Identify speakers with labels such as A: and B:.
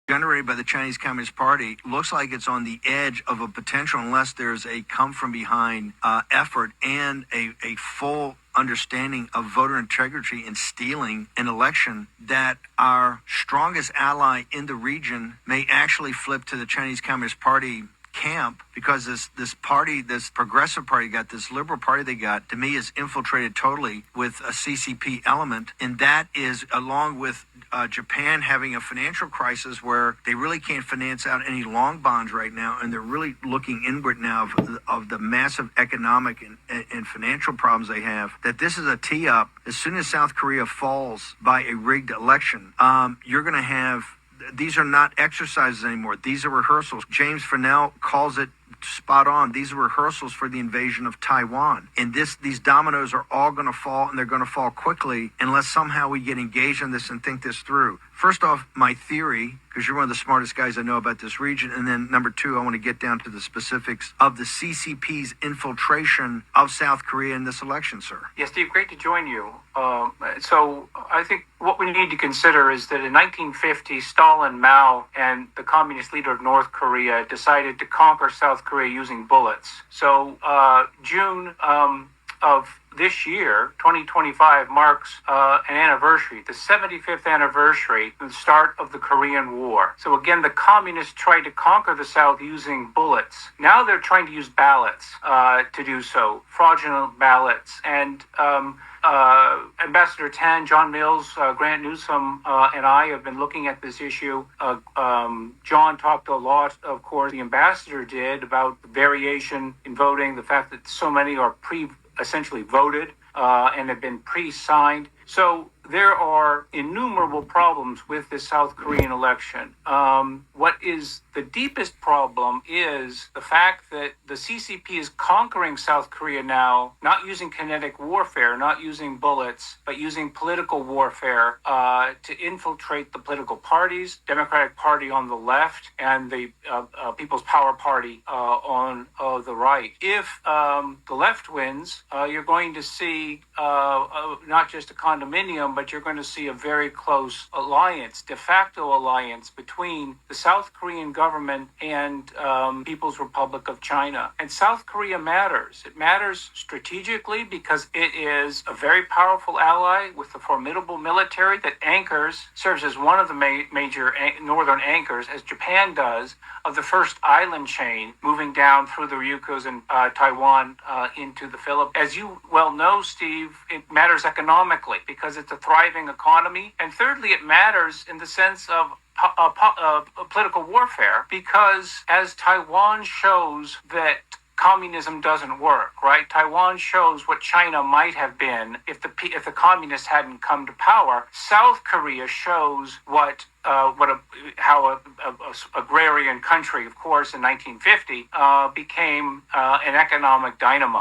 A: generated by the Chinese Communist Party looks like it's on the edge of a potential, unless there's a come from behind effort and a full understanding of voter integrity in stealing an election, that our strongest ally in the region may actually flip to the Chinese Communist Party camp, because this party, this progressive party got, this liberal party they got, to me is infiltrated totally with a CCP element. And that is, along with Japan having a financial crisis where they really can't finance out any long bonds right now, and they're really looking inward now of the massive economic and financial problems they have, that this is a tee-up. As soon as South Korea falls by a rigged election, you're going to have, these are not exercises anymore. These are rehearsals. James Fennell calls it spot on. These are rehearsals for the invasion of Taiwan. And these dominoes are all going to fall, and they're going to fall quickly unless somehow we get engaged in this and think this through. First off, my theory, because you're one of the smartest guys I know about this region, and then number two, I want to get down to the specifics of the CCP's infiltration of South Korea in this election, sir.
B: Yeah, Steve, great to join you. So I think what we need to consider is that in 1950, Stalin, Mao, and the communist leader of North Korea decided to conquer South Korea using bullets. So June of this year, 2025, marks an anniversary, the 75th anniversary of the start of the Korean War. So again, the communists tried to conquer the South using bullets. Now they're trying to use ballots to do so, fraudulent ballots. And Ambassador Tan, John Mills, Grant Newsom, and I have been looking at this issue. John talked a lot, of course, the ambassador did, about variation in voting, the fact that so many are essentially voted and have been pre-signed. So there are innumerable problems with the South Korean election. What is the deepest problem is the fact that the CCP is conquering South Korea now, not using kinetic warfare, not using bullets, but using political warfare to infiltrate the political parties, Democratic Party on the left and the People's Power Party on the right. If the left wins, you're going to see not just a condominium, but you're going to see a very close alliance, de facto alliance, between the South Korean government and People's Republic of China. And South Korea matters. It matters strategically because it is a very powerful ally with a formidable military that serves as one of the major northern anchors, as Japan does, of the first island chain moving down through the Ryukyus and Taiwan into the Philippines. As you well know, Steve, it matters economically because it's a thriving economy. And thirdly, it matters in the sense of political warfare, because as Taiwan shows that communism doesn't work, right? Taiwan shows what China might have been if the communists hadn't come to power. South Korea shows how a agrarian country, of course, in 1950 became an economic dynamo.